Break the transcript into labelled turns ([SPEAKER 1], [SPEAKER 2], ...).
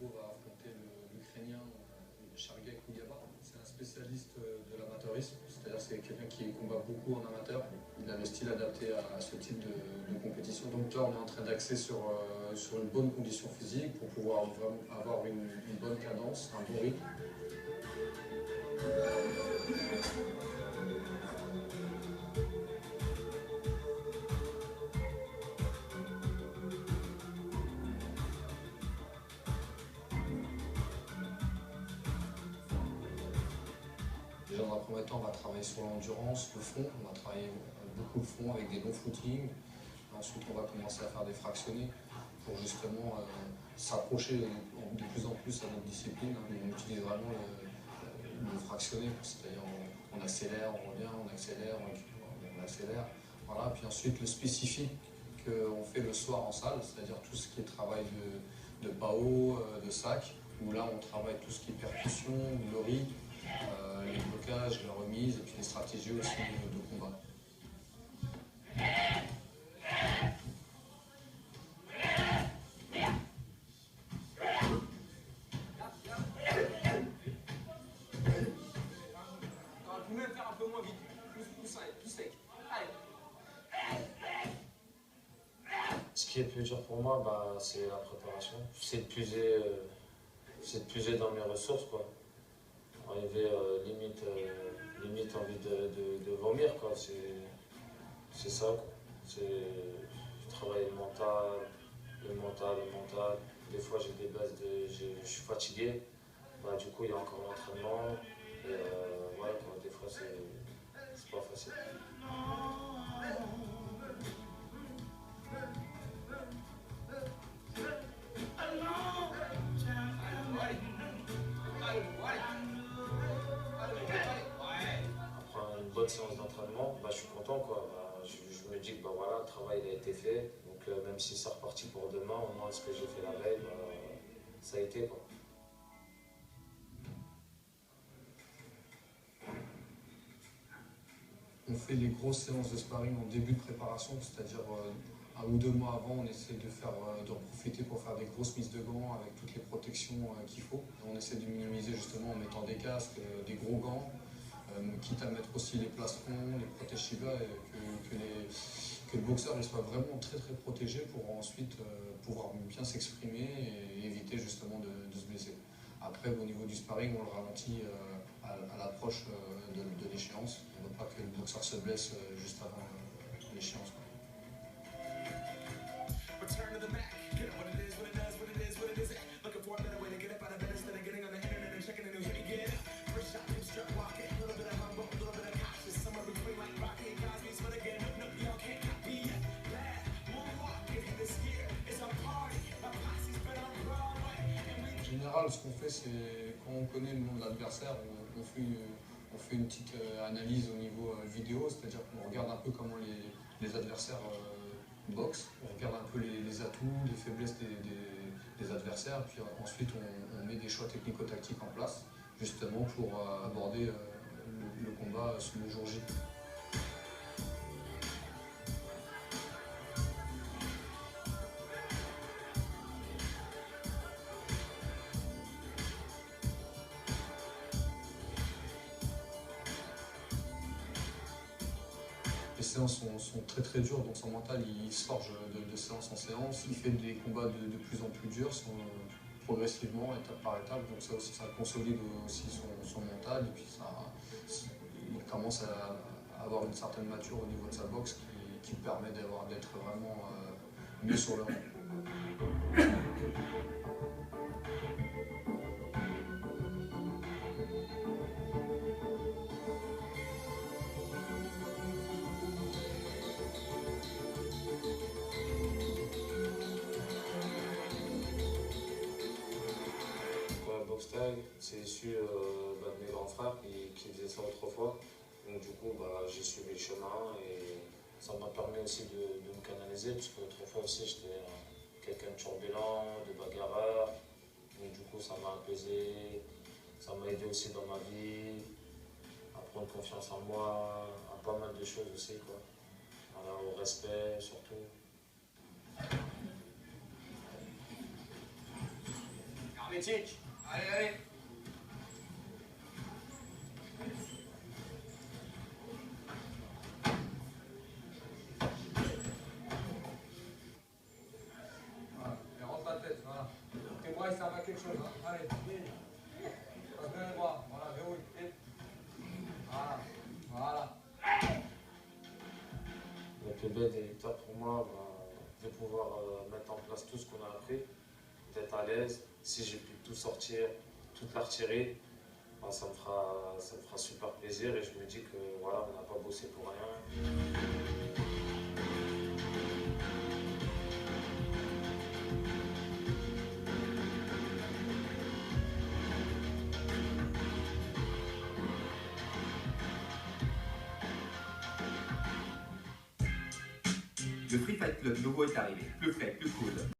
[SPEAKER 1] Bobo va affronter l'Ukrainien Sergey Kougaba. C'est un spécialiste de l'amateurisme, c'est-à-dire c'est quelqu'un qui combat beaucoup en amateur. Il a le style adapté à ce type de compétition. Donc là, on est en train d'axer sur une bonne condition physique pour pouvoir vraiment avoir une bonne cadence, un bon rythme. Déjà, dans un premier temps, on va travailler sur l'endurance, le fond. On va travailler beaucoup le fond avec des longs footings. Ensuite, on va commencer à faire des fractionnés pour justement s'approcher de plus en plus à notre discipline. On utilise vraiment le fractionné, c'est-à-dire on accélère, on revient, on accélère, on accélère. Voilà. Puis ensuite, le spécifique qu'on fait le soir en salle, c'est-à-dire tout ce qui est travail de PAO, de sac, où là, on travaille tout ce qui est percussion, le rythme, les blocages, la remise et puis les stratégies aussi de combat.
[SPEAKER 2] On peut même faire un peu moins vite, plus sec. Allez.
[SPEAKER 3] Ce qui est plus dur pour moi, c'est la préparation. C'est de puiser dans mes ressources, quoi. Arriver limite envie de vomir, quoi. C'est ça, quoi. Je travaille le mental. Des fois j'ai des bases je suis fatigué. Du coup il y a encore l'entraînement. Et ouais, quoi, des fois c'est pas facile. Après une bonne séance d'entraînement, je suis content, quoi. Je me dis que voilà, le travail il a été fait. Donc même si c'est reparti pour demain, au moins ce que j'ai fait la veille, ça a été, quoi.
[SPEAKER 1] On fait des grosses séances de sparring en début de préparation, c'est-à-dire 1 ou 2 mois avant, on essaie d'en profiter pour faire des grosses mises de gants avec toutes les protections qu'il faut. On essaie de minimiser justement en mettant des casques, des gros gants, quitte à mettre aussi les plastrons, les protèges Shiba, et que le boxeur soit vraiment très très protégé pour ensuite pouvoir bien s'exprimer et éviter justement de se blesser. Après, au niveau du sparring, on le ralentit à l'approche de l'échéance. On ne veut pas que le boxeur se blesse juste avant l'échéance. En général, ce qu'on fait, c'est quand on connaît le nom de l'adversaire, on fait une petite analyse au niveau vidéo, c'est-à-dire qu'on regarde un peu comment les adversaires boxent, on regarde un peu les atouts, les faiblesses des adversaires, puis ensuite on met des choix technico-tactiques en place, justement pour aborder le combat le jour J. Les séances sont très très dures, donc son mental il se forge de séance en séance. Il fait des combats de plus en plus durs, progressivement, étape par étape. Donc ça aussi, ça consolide aussi son mental et puis il commence à avoir une certaine mature au niveau de sa boxe qui permet d'être vraiment mieux sur le ring.
[SPEAKER 3] C'est issu de mes grands frères qui faisaient ça autrefois. Donc du coup, j'ai suivi le chemin et ça m'a permis aussi de me canaliser, parce qu'autrefois aussi j'étais quelqu'un de turbulent, de bagarreur. Donc du coup, ça m'a apaisé, ça m'a aidé aussi dans ma vie, à prendre confiance en moi, à pas mal de choses aussi, quoi. Voilà, au respect surtout.
[SPEAKER 2] critique. Allez, allez. Voilà, et rentre la tête, voilà. Tes bras, ils servent à quelque chose, hein. Allez, vite. Passe bien les bras, voilà, verrouille, vite. Voilà, voilà.
[SPEAKER 3] Le plus belle des victoires pour moi, de pouvoir mettre en place tout ce qu'on a appris, d'être à l'aise. Si j'ai pu tout sortir, toute la retirer, ça me fera super plaisir et je me dis que voilà, on n'a pas bossé pour rien.
[SPEAKER 4] Le Free Fight Club nouveau est arrivé, plus frais, plus cool.